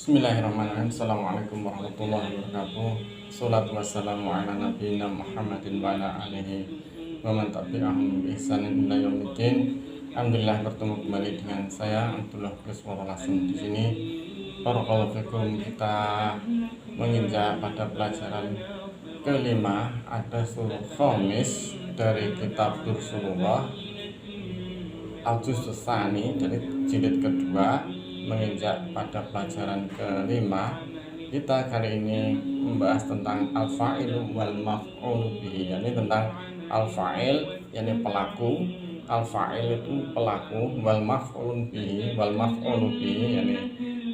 Bismillahirrahmanirrahim. Assalamualaikum warahmatullahi wabarakatuh. Salatu wassalamu ala nabiyina Muhammadin wa ala alihi wa man tabi'ahum bi ihsanin ila yaumiddin. Alhamdulillah bertemu kembali dengan saya Abdullah Kiswara langsung di sini. Barakallahu fikum, kita menginjak pada pelajaran kelima, ada surah Khamis dari kitab Dursulullah Al-Juz Tsani dari jilid kedua, menginjak pada pelajaran kelima. Kita kali ini membahas tentang al-fa'ilu wal maf'ul bihi, yakni tentang al-fa'il yakni pelaku, al-fa'il itu pelaku, wal maf'ul bihi, wal maf'ul bihi yakni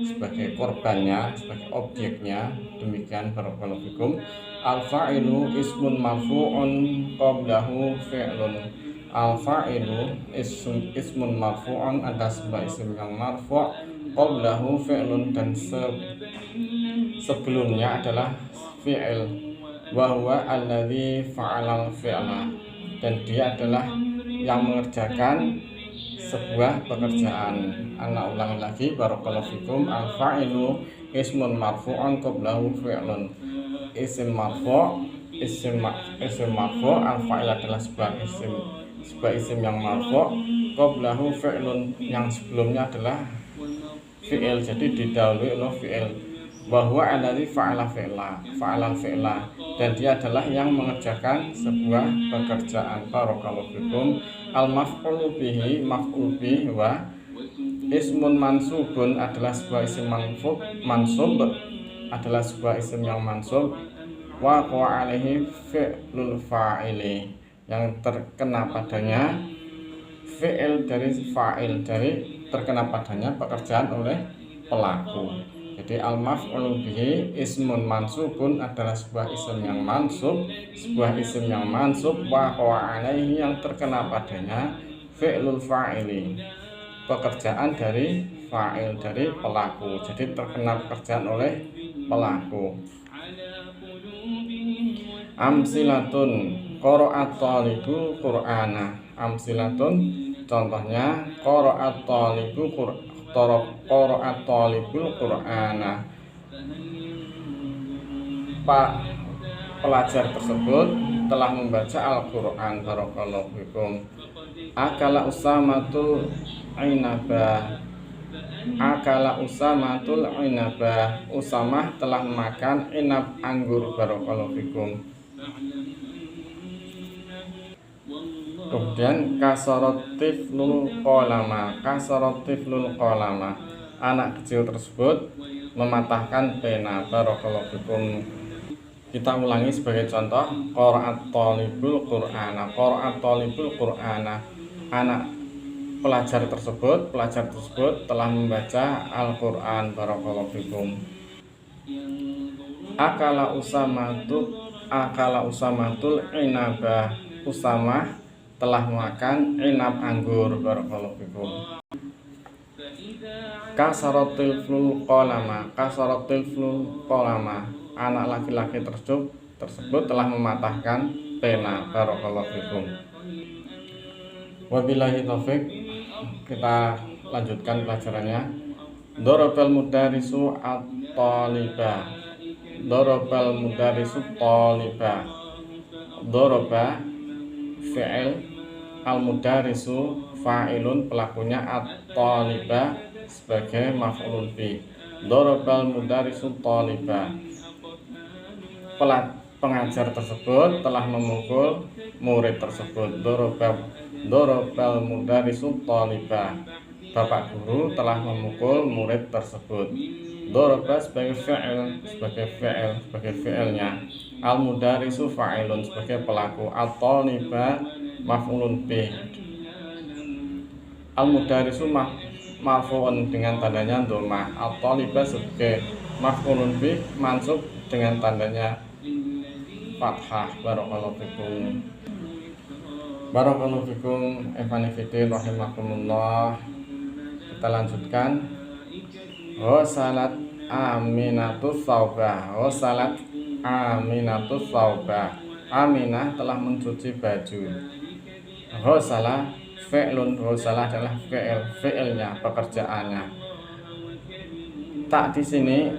sebagai korbannya, sebagai objeknya. Demikian barakallahu fikum. Al-fa'ilu ismun marfu'un qablahu fi'lun. Al-fa'ilu ismun marfu'un, ada sebuah isim yang marfu', qablahu fi'lun, dan sebelumnya adalah fi'il, wa huwa alladzi fa'alal fi'la, dan dia adalah yang mengerjakan sebuah pekerjaan. Ana ulangi lagi barakallahu fikum. Al-fa'ilu ismun marfu'un qablahu fi'lun. Isim marfu', isim marfu', al-fa'il adalah sebuah isim yang marfu', qablahu fi'lun, yang sebelumnya adalah fi'il, jadi didahului oleh fi'il. Wa huwa alladzi fa'ala fi'la, dan dia adalah yang mengerjakan sebuah pekerjaan. Barakallahu fikum. Al-maf'ul bihi, maf'ul bihi wa ismun mansubun, adalah sebuah isim mansub, adalah sebuah isim yang mansub. Wa qawa alaihi fi'lul fa'ili, yang terkena padanya fi'il dari fa'il, dari terkena padanya pekerjaan oleh pelaku. Jadi al-maf'ul bihi ismun mansubun, adalah sebuah isim yang mansub, wa qawa alaihi, yang terkena padanya fi'lul fa'ili, pekerjaan dari fa'il, dari pelaku. Jadi terkena pekerjaan oleh pelaku. Amsilatun qara'at talibu qur'ana. Amsilatun, contohnya, qara'at talibul qur'ana. Pak pelajar tersebut telah membaca Al-Qur'an. Barakallahu fikum. Akala usamatul inabah. Akala usamatul inabah. Usamah telah makan inab, anggur. Barakallahu fikum. Kemudian kasaratiflul qalama, anak kecil tersebut mematahkan pena. Barakallahu fikum. Kita ulangi sebagai contoh. Qara'at talibul qur'ana, anak pelajar tersebut telah membaca Al-Qur'an. Barakallahu fikum. Akala usamatul inabah. Usamah telah makan inab, anggur. Barakallahu fikum. Kasaratil qalama, anak laki-laki tersebut telah mematahkan pena. Barakallahu fikum. Wabillahi taufik. Kita lanjutkan pelajarannya. Darabal mudarisu at-talibah. Darabal mudarisu talibah. Daraba fi'il, al-mudarisu fa'ilun, pelakunya, at-talibah sebagai maf'ulun bih. Darabal mudarisu talibah, pengajar tersebut telah memukul murid tersebut. Darabal mudarisu talibah, bapak guru telah memukul murid tersebut. Daraba sebagai fi'ilnya, al-mudarisu fa'ilun sebagai pelaku, at-talibah maf'ulun bih. Al-mudarisu marfu'un dengan tandanya dhammah, at-talibah sebagai maf'ulun bih mansub dengan tandanya fathah. Barakallahu fikum. Barakallahu fikum. Ikhwani fillah rahimakumullah. Kita lanjutkan. Ghasalat Aminatus saubah. Ghasalat Aminatus saubah. Aminah telah mencuci baju. Ghasala fi'lun, ghasala adalah fi'ilnya, pekerjaannya. Tak di sini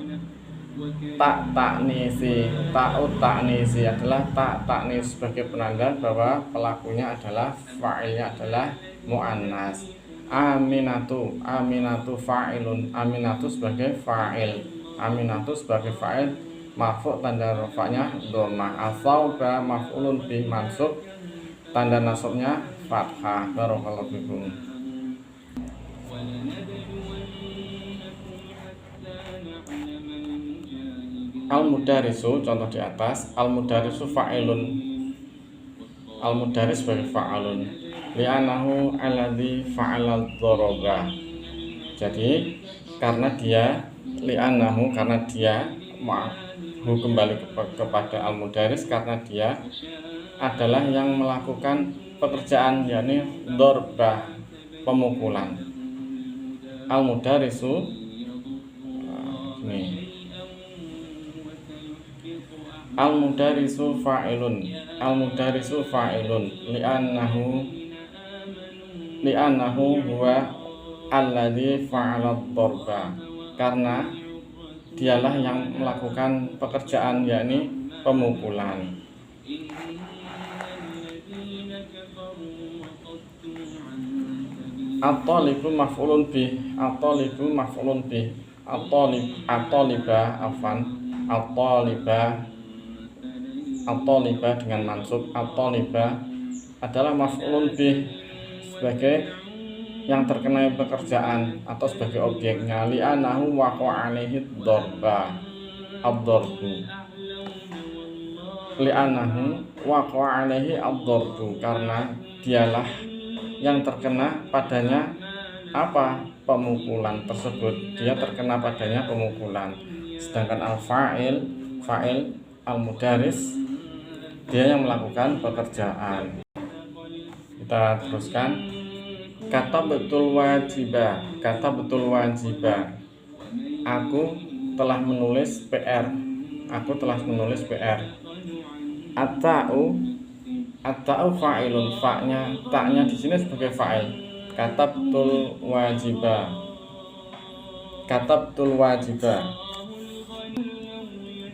tak taknisi, ta'ut taknisi adalah tak taknis sebagai penanda bahwa pelakunya adalah fa'ilnya adalah muannas. Aminatu, aminatu fa'ilun, aminatu sebagai fa'il, aminatu sebagai fa'il marfu' tanda rafa'nya dhammah. As-sauba maf'ulun bih mansub tanda nasabnya fathah. Barakallahu fikum. Al-mudarisu contoh di atas, al-mudarisu fa'ilun, al-mudaris sebagai fa'alun, li'anahu alladhi fa'alal dhoroba. Jadi karena dia, li'anahu karena dia, kembali kepada al-mudaris karena dia adalah yang melakukan pekerjaan, yakni dhorba, pemukulan. Al-mudarisu ini al-mudarisu fa'ilun, al-mudarisu fa'ilun li'annahu huwa alladhi fa'ala dharba, karena dialah yang melakukan pekerjaan, yakni pemukulan. At-talibu maf'ulun bih, at-talibu maf'ulun bih, at-taliba afan, at-taliba dengan mansub. At-taliba adalah maf'ulun bih sebagai yang terkena pekerjaan atau sebagai objeknya. Li'anahu waqa'a 'alaihi dharba, ad-dharbu. Li'anahu waqa'a 'alaihi ad-dharbu, karena dialah yang terkena padanya apa? Pemukulan tersebut. Dia terkena padanya pemukulan. Sedangkan al-fa'il, fa'il al-mudaris, dia yang melakukan pekerjaan. Kita teruskan. Kata betul wajibah, kata betul wajibah. Aku telah menulis PR. Aku telah menulis PR. At-ta'u fa'ilun, fa'nya, ta'nya di sini sebagai fa'il. Kata betul wajibah. Kata betul wajibah.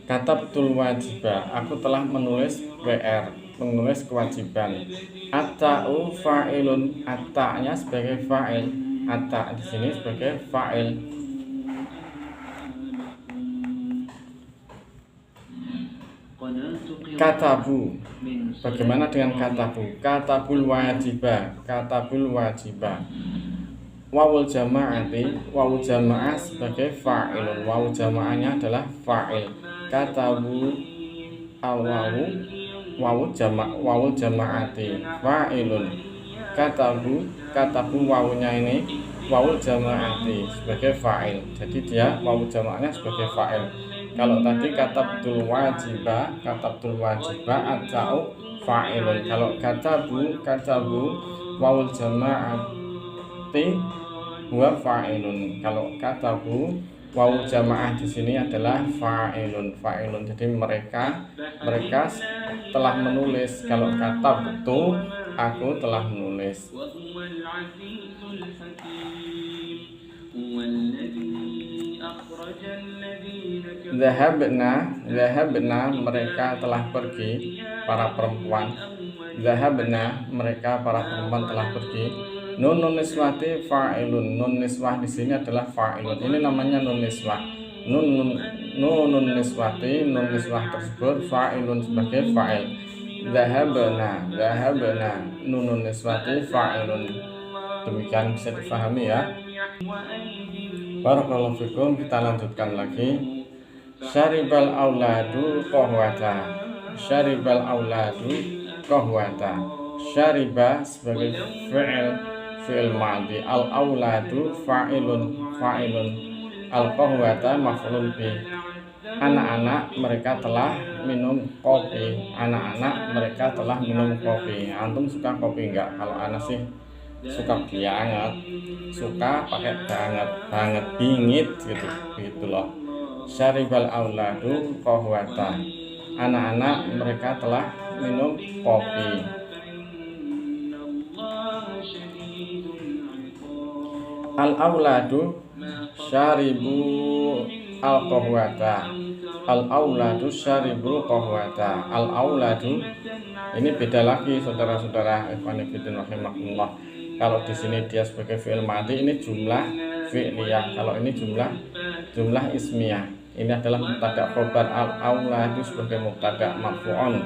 Kata betul wajibah. Aku telah menulis PR, menulis kewajiban. At-ta'u fa'ilun, at-ta'nya sebagai fa'il. At-ta' di sini sebagai fa'il. Katabu, bagaimana dengan katabu? Katabul wajibah, katabul wajibah. Wawul jama'ati, wawul jama'ah sebagai fa'ilun. Wawul jama'ahnya adalah fa'il. Katabu al-wawu, wawul jama'ati fa'ilun. Katabu wawunya ini wawul jama'ati sebagai fa'il. Jadi dia wawul jama'ahnya sebagai fa'il. Kalau tadi katabul wajibah at-ta'u fa'ilun. Kalau katabu wawul jama'ati huwa fa'ilun. Kalau katabu wawul jamaah di sini adalah fa'ilun. Jadi mereka telah menulis. Kalau katab betul, aku telah menulis. Zahabna mereka telah pergi, para perempuan. Zahabna mereka para perempuan telah pergi. Nun niswati fa'ilun. Nun niswah di sini adalah fa'ilun. Ini namanya nun niswah. Nun niswati, nun niswah tersebut fa'ilun sebagai fa'il. Zahabna nun niswati fa'ilun. Demikian bisa difahami ya. Barakallahu fikum. Kita lanjutkan lagi. Syaribal auladu qahwata. Syaribal auladu qahwata. Syariba sebagai fi'il madhi. Al auladu fa'ilun. Al qahwata maf'ulun bih. Anak-anak mereka telah minum kopi. Anak-anak mereka telah minum kopi. Antum suka kopi enggak? Kalau anak sih suka banget, suka pakai banget bingit gitu loh. Syaribal auladu qahwata. Anak-anak mereka telah minum kopi. Al-auladu syaribu al-qahwata. Al-auladu syaribu qahwata. Al-auladu ini beda lagi saudara-saudara ikhwan fillah rahimakumullah. Kalau di sini dia sebagai fi'il madhi, ini jumlah fi'liyah. Kalau ini jumlah ismiyah. Ini adalah mubtada khobar. Al-auladu sebagai mubtada marfu'un,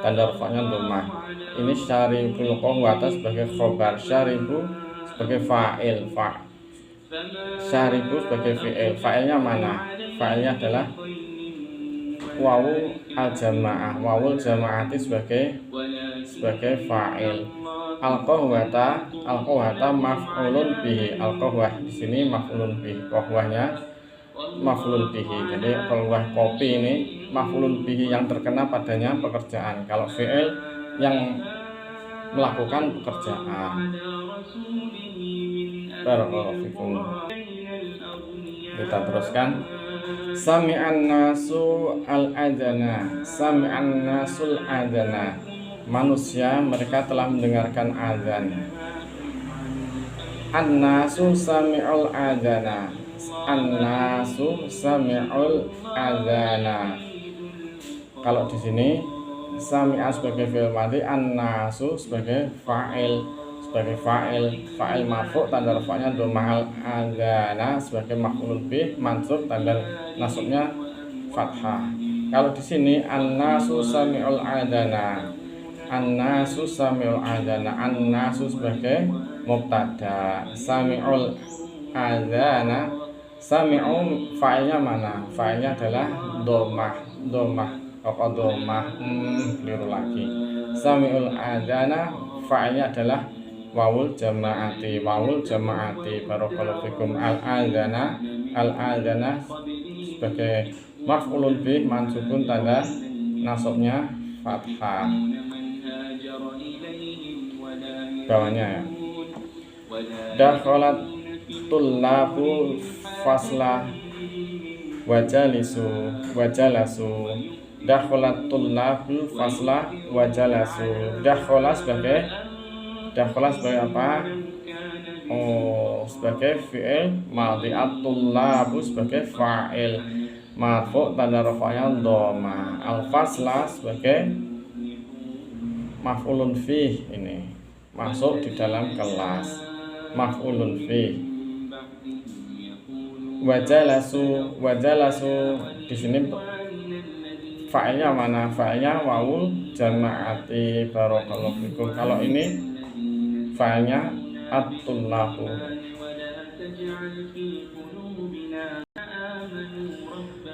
tanda rafa'nya dhammah. Ini syaribul qahwata sebagai khobar, syaribu sebagai fa'il, syaribu sebagai fi'il. Fa'ilnya mana? Fa'ilnya adalah wawu al-jamaah. Wawul jamaati sebagai fa'il. Al-qahwata maf'ulun bihi. Al-qahwah di sini maf'ulun bihi. Qahwahnya maf'ulun bihi. Jadi qahwah kopi ini maf'ulun bihi yang terkena padanya pekerjaan. Kalau fi'il yang melakukan pekerjaan. Barakallahu fikum. Kita teruskan. Sami'an nasu al-adana. Sami'an nasul adana. Manusia mereka telah mendengarkan azan. An-nasu sami'ul adana. An-nasu sami'ul adana. Kalau di sini sami'a sebagai fi'il madhi, an-nasu sebagai fa'il. Fa'il marfu' tanda rafa'nya dhammah. Al-adana sebagai maf'ulun bih mansub tanda nasabnya fathah. Kalau di sini an-nasu sami'ul adana. An-nasu sami'ul adana. An-nasu sebagai mubtada. Sami'ul adana. Sami'u fa'ilnya mana? Fa'ilnya adalah dhammah. Keliru lagi. Sami'ul adana fa'ilnya adalah wawul jamaati. Barakallahu fikum. Al-adana sebagai maf'ulun bih mansubun tanda nasabnya fathah. Bawahnya ya. Dakhalat tullabu fasla wajalasu. Dakhalat tullabu fasla wajalasu. Dakhala sebagai apa? Sebagai fi'il madhi. At-tullabu sebagai fa'il marfu' tanda rafa'nya dhammah. Al-fasla sebagai maf'ulun fih, ini masuk di dalam kelas, maf'ulun fih. Wajalasu di sini fa'ilnya mana? Fa'ilnya wawul jamaati. Barakallahu fikum. Kalau ini fa'ilnya at-tullabu.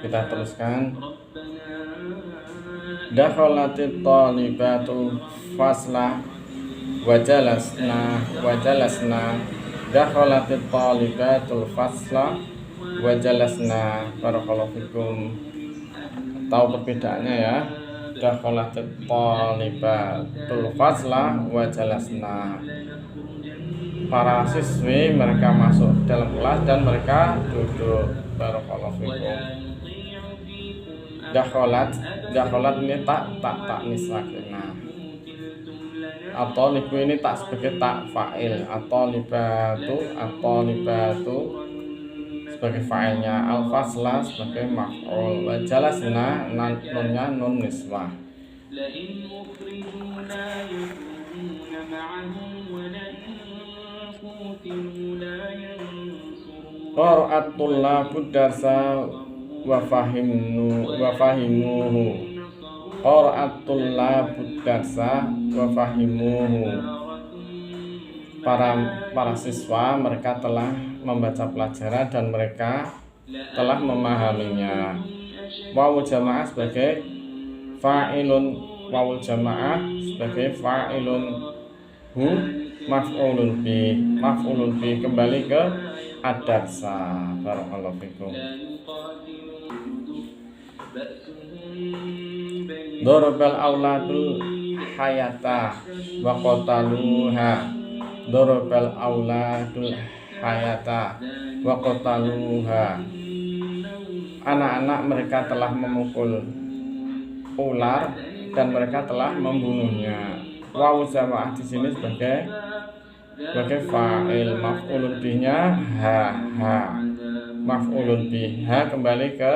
Kita teruskan. Dakhalatit talibatu fasla wajalasna. Dakhalatit talibatul fasla wajalasna. Barakallahu fikum. Tahu perbedaannya ya. Dakhalatit talibatul fasla wajalasna. Para siswi mereka masuk dalam kelas dan mereka duduk. Barakallahu fikum. Dakhalat ini tak nisakina. At-talibu ini tak sebagai tak fa'il. At-talibatu sebagai fa'ilnya. Al-fasla sebagai maf'ul. Wa jalasna nunnya nun niswah. Qara'at tullabu darsa wa fahimuhu. Qara'at tullabu darsa wa fahimuhu. Para siswa mereka telah membaca pelajaran dan mereka telah memahaminya. Wawu jamaah sebagai fa'ilun. Wawu jamaah sebagai fa'ilun. Hu maf'ulun bi kembali ke ad-darsa. Barakallahu fikum. Darabal auladul hayata wa qataluha. Darabal auladul hayata wa qataluha. Anak-anak mereka telah memukul ular dan mereka telah membunuhnya. Wawu jamaah di sini sebagai sebagai fa'il, maf'ulun bihnya ha. Maf'ulun biha kembali ke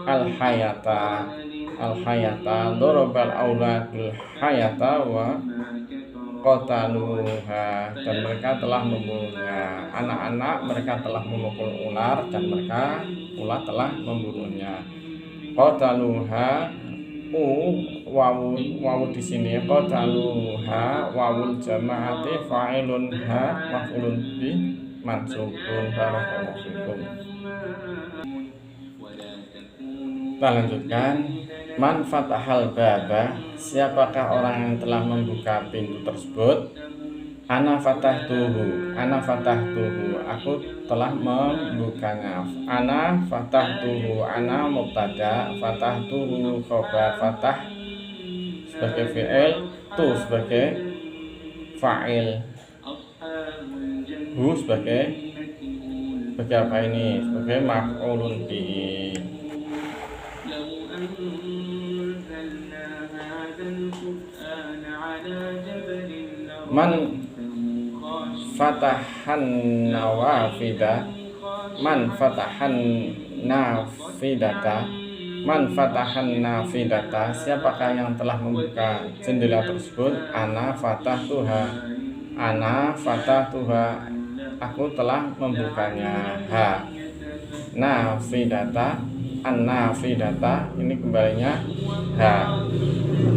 al-hayata. Dorobal auladul hayata wa qataluha, dan mereka telah membunuhnya. Anak-anak mereka telah memukul ular dan mereka ular telah membunuhnya. Qataluha wawu di sini, qataluha wawul jamaati fa'ilun ha maf'ulun bi mansubun. Barakallahu fikum. Kita lanjutkan. Man fatahal baba, siapakah orang yang telah membuka pintu tersebut? Ana fatahtuhu, aku telah membukanya. Ana fatahtuhu, ana mubtada, fatahtuhu khobar, fatah sebagai fi'il, tu sebagai fa'il, hu sebagai apa ini? Sebagai maf'ulun bihi. Man fatahan nawafida, man fatahan nafidata, siapakah yang telah membuka jendela tersebut? Ana fatahtuha, aku telah membukanya. Ha nafidata, an-nafidata ini kembalinya ha,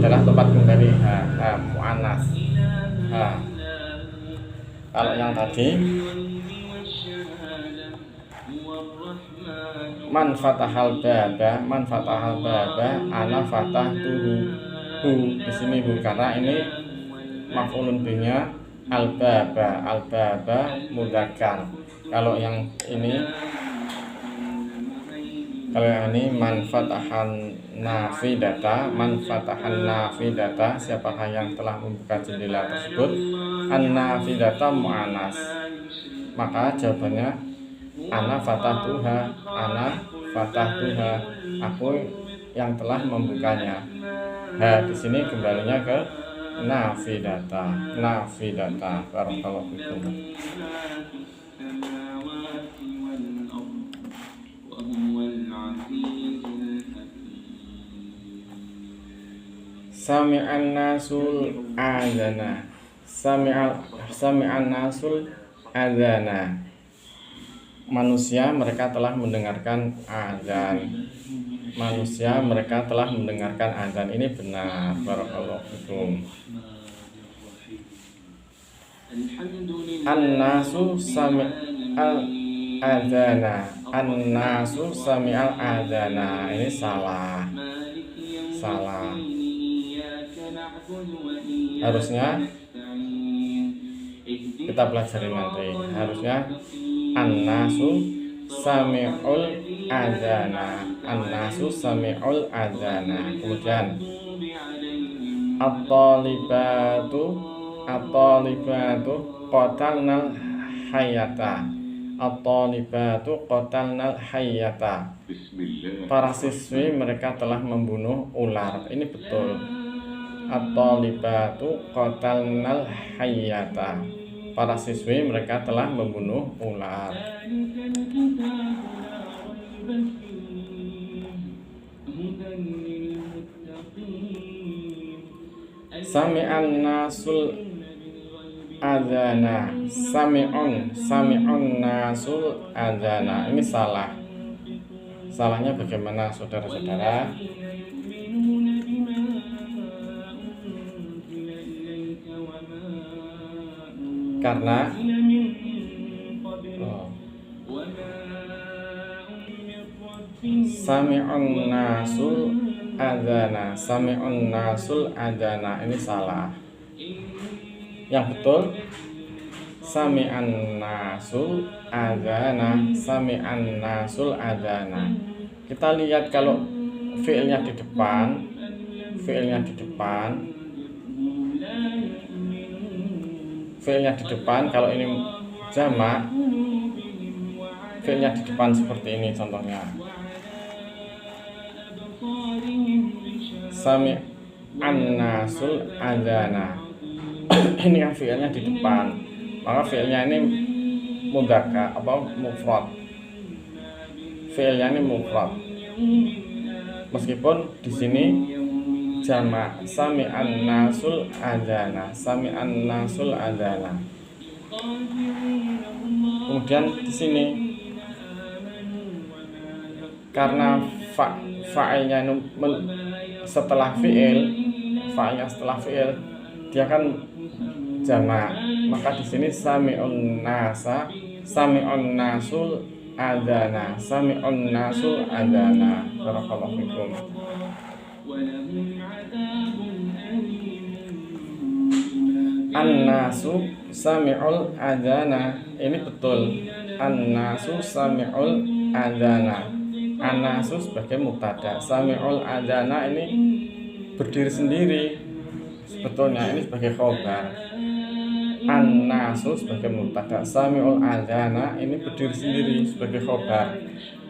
adalah tempat kembali ha mu'annas. Kalau yang tadi man fatahal baba, ana fatahtuhu, di sini hu karena ini maf'ulun bihnya al-baba mudzakkar. Kalau yang ini man fatahan nafidata, siapakah yang telah membuka jendela tersebut? An-nafidata mu'anas, maka jawabannya ana fatahtuha, aku yang telah membukanya. Ha di sini kembalinya ke nafidata. Barakallahu fikum. Sami'an nasul adzana, manusia mereka telah mendengarkan azan. Ini benar. Barakallahu fikum. An-nasu sami'al adzana, ini salah. Harusnya kita pelajari nanti. Harusnya an-nasu sami'ul adzana. Kemudian at-talibatu qatalnal hayyata. Para siswi mereka telah membunuh ular. Ini betul. At-talibatu qatalnal hayyata. Para siswi mereka telah membunuh ular. Sami'an nasul adzana, sami'un nasul adzana. Ini salah. Salahnya bagaimana, saudara-saudara? Karena sami'un nasul adzana, ini salah. Yang betul sami'an nasul adzana. Kita lihat kalau fi'ilnya di depan. Kalau ini jamak, fi'ilnya di depan seperti ini contohnya. Sami'an nasul adzana. ini kan fi'ilnya di depan, maka fi'ilnya ini mudzakkar mufrad. Fi'ilnya ini mufrad. Meskipun di sini jamak, sami'an nasul adzana, sami'an nasul adzana. Kemudian di sini karena fa'ilnya setelah fi'il, fa'ilnya setelah fi'il dia kan jamak, maka di sini sami'un nasa, sami'un nasul adzana, sami'un nasul adzana. Barakallahu fikum. An-nasu sami'ul adzana, ini betul. An-nasu sami'ul adzana. An-nasu sebagai mubtada, sami'ul adzana ini berdiri sendiri. Sebetulnya ini sebagai khobar. An-nasu sebagai mubtada, sami'ul adzana ini berdiri sendiri sebagai khobar.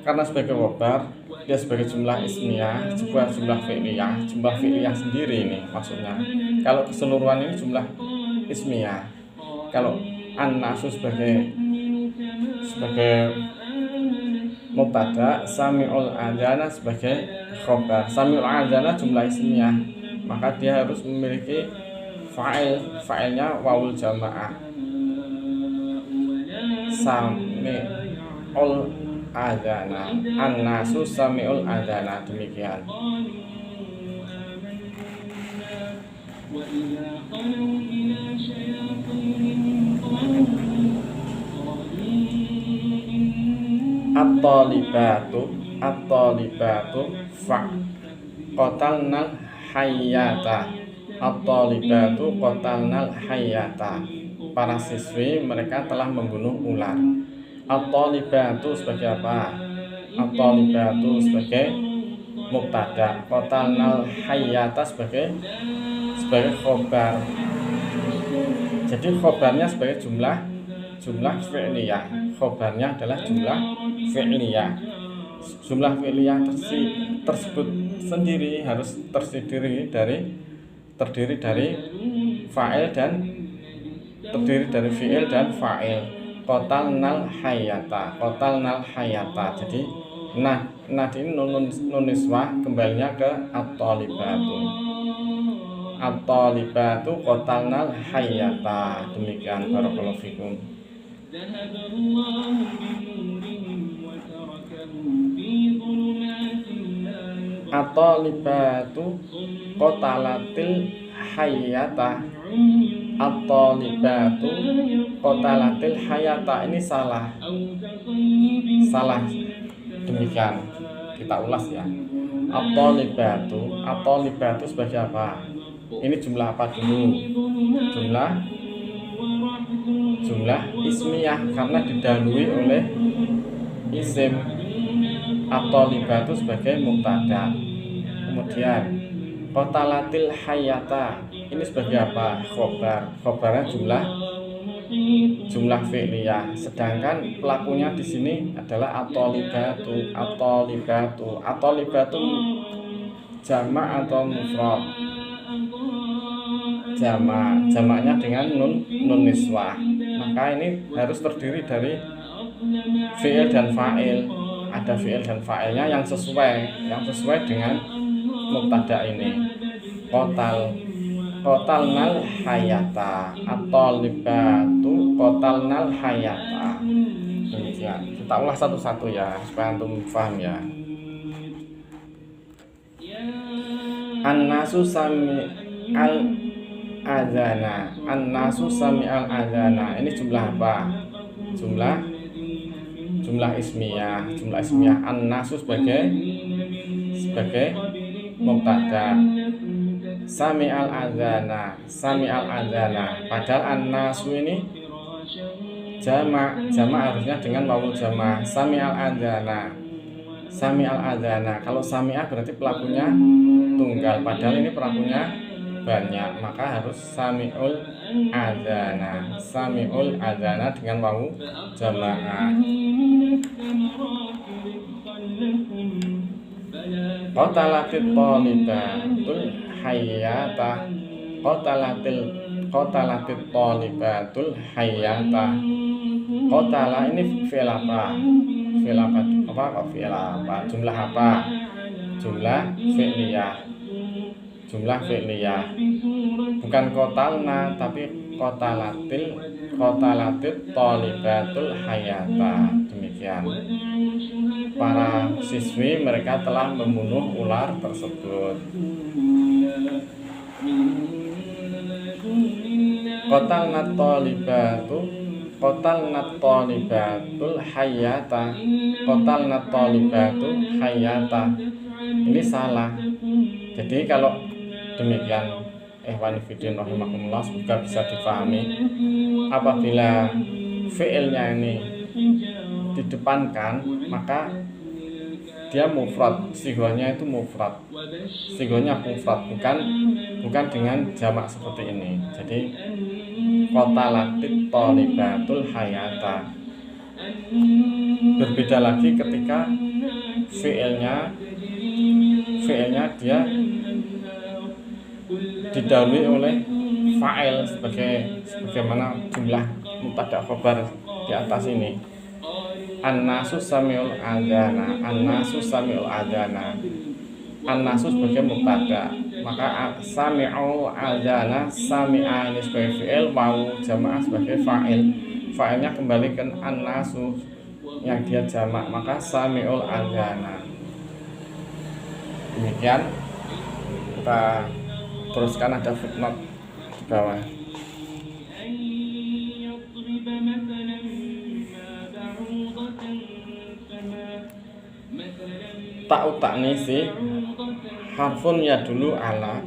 Karena sebagai khobar, dia sebagai jumlah ismiyah, sebuah jumlah fi'liyah sendiri ini maksudnya. Kalau keseluruhan ini jumlah ismiyah. Kalau an-nasu sebagai mubtada, sami'ul adzana sebagai khobar. Sami'ul adzana jumlah ismiyah, maka dia harus memiliki fa'ilnya wawul jamaah. Sami'ul adzana, an-nasu sami'ul adzana, demikian. At-talibatu fa qatalnal hayyata. At-talibatu qatalnal hayyata. Para siswi mereka telah membunuh ular. At-talibatu sebagai apa? At-talibatu sebagai mubtada, qatalnal hayyata sebagai khobar. Jadi khobarnya sebagai jumlah fi'liyah. Khobarnya adalah jumlah fi'liyah. Jumlah fi'liyah tersebut sendiri harus terdiri dari fa'il dan fi'il dan fa'il. Qatalnal hayyata, qatalnal hayyata. Jadi nad ini nun niswah, kembalinya ke at-talibatu. At-talibatu qatalnal hayyata. Demikian, barakallahu fikum. At-talibatu qatalatil hayyata. At-talibatu qatalatil hayyata. Ini salah. Demikian, kita ulas ya. At-talibatu sebagai apa? Ini jumlah apa dulu? Jumlah ismiyah karena didahului oleh isim. At-talibatu sebagai mubtada. Kemudian qatalatil hayyata ini sebagai apa? Khobar. Khobarnya jumlah fi'liyah. Sedangkan pelakunya di sini adalah at-talibatu. At-talibatu jamak atau mufrad? Jamaknya dengan nun niswah. Maka ini harus terdiri dari fi'il dan fa'il. Ada fi'il dan fa'ilnya yang sesuai dengan mubtada ini. Qatalnal hayyata. At-talibatu qatalnal hayyata. Demikian. Kita ulas satu-satu ya supaya antum paham ya. An-nasu sami'al adzana. An-nasu sami'al adzana. Ini jumlah apa? Jumlah ismiyah. An-nasu sebagai mubtada. Sami'al adzana. Padahal an-nasu ini jamak harusnya dengan wawul jamak. Sami'al adzana. Kalau sami'ah berarti pelakunya tunggal, padahal ini pelakunya banyak, maka harus sami'ul adzana dengan wawu jamaah. Qatalatil talibatul hayyata. qatalatit thalibatul hayyata. Qatala ini fi'il apa? Fi'il apa? Fi'il apa? Jumlah apa? Jumlah fi'liyah. Jumlah fi'liyah. Bukan qatalna tapi qatalatit thalibatul hayyata. Demikian. Para siswi mereka telah membunuh ular tersebut. Qatalnat thalibatul hayyata. Qatalnat thalibatul hayyata. Ini salah. Jadi kalau demikian fillah rahimakumullah, semoga bisa difahami. Apabila fi'ilnya ini didepankan, maka dia mufrad, sigohnya itu mufrad, sigohnya mufrad, bukan dengan jamak seperti ini. Jadi qatalatit thalibatul hayata. Berbeda lagi ketika fi'ilnya dia didahului oleh fa'il sebagaimana jumlah mubtada khabar di atas ini. An-nasu sami'ul adana. An-nasu sami'ul adana. An-nasu sebagai mubtada, maka sami'ul adana, sami'a ini sebagai fi'il, mau jamaah sebagai fa'il. Fa'ilnya kembali ke an-nasu yang dia jamak, maka sami'ul adana. Demikian, kita teruskan, ada footnote di bawah. Ta'u ta'nisi harfun yadulu ala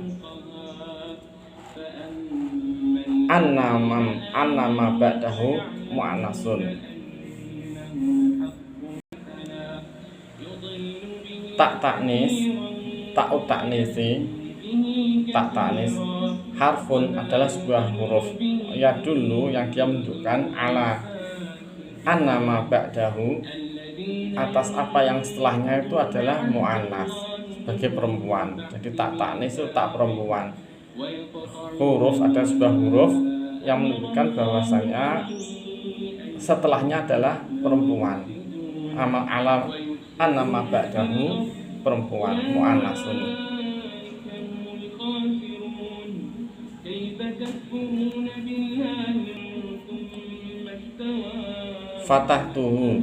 annama ba'dahu mu'annasun. Ta'u ta'nis harfun adalah sebuah huruf yadulu yang dia menunjukkan ala annama ba'dahu, atas apa yang setelahnya itu adalah mu'annas, sebagai perempuan. Jadi ta'nis itu tak perempuan. Huruf ada sebuah huruf yang menunjukkan bahwasanya setelahnya adalah perempuan. Ala annama ba'dahu perempuan, mu'annasun. Fatahtuhu,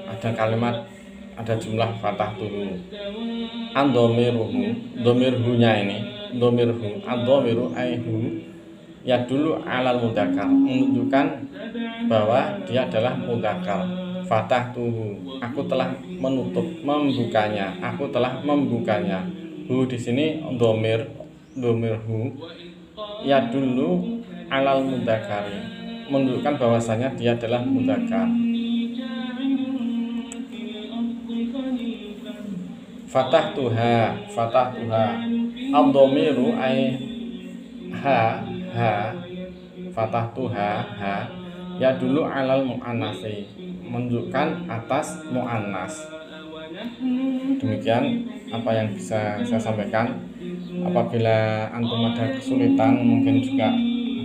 ada kalimat, ada jumlah fatahtuhu. An-dhamiruhu, dhamirhunya ini, dhamirhu, an-dhamiru aihu ya dulu alal mudzakkar, menunjukkan bahwa dia adalah mudzakkar. Fatahtuhu, aku telah membukanya, aku telah membukanya. Hu di sini dhamirhu ya dulu alal mudzakkari, menunjukkan bahwasanya dia adalah mudzakkar. Fatahtuha ad-dhamiru ay ha fatahtuha ha ya dulu alal muannasi, menunjukkan atas muannas. Demikian apa yang bisa saya sampaikan. Apabila antum ada kesulitan, mungkin juga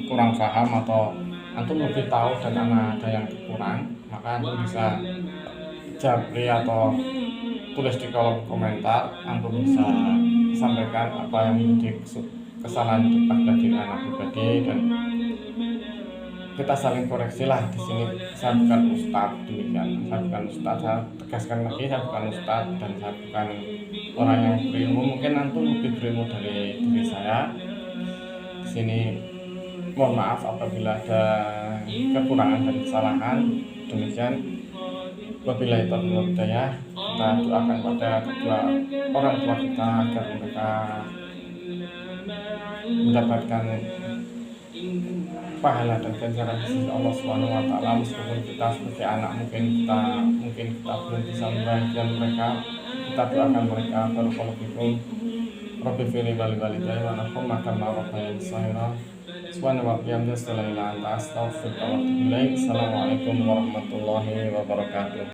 kurang paham, atau antum lebih tahu dan ada yang kurang, maka antum bisa japri atau tulis di kolom komentar. Antum bisa sampaikan apa yang menjadi kesalahan pada diri anak pribadi, dan kita saling koreksi lah. Di sini saya bukan ustadz, demikian. Saya bukan ustadz, saya tegaskan lagi, saya bukan ustadz dan saya bukan orang yang berilmu. Mungkin antum lebih berilmu dari diri saya. Di sini mohon maaf apabila ada kekurangan dan kesalahan. Demikian. Wabillahi taufiq wal hidayah. Kita doakan pada kedua orang tua kita agar mereka mendapatkan pahala dan ganjaran di sisi Allah Subhanahu wa taala. Meskipun kita sebagai anak mungkin kita belum bisa membahagiakan mereka, kita doakan mereka. Barakallahu fikum. Rabbi fili wali walidayya wa nahum kama rabbayani shaghira. Subhanahu wa bihamdihi astaghfiruka wa atubu ilaik. Assalamualaikum warahmatullahi wabarakatuh.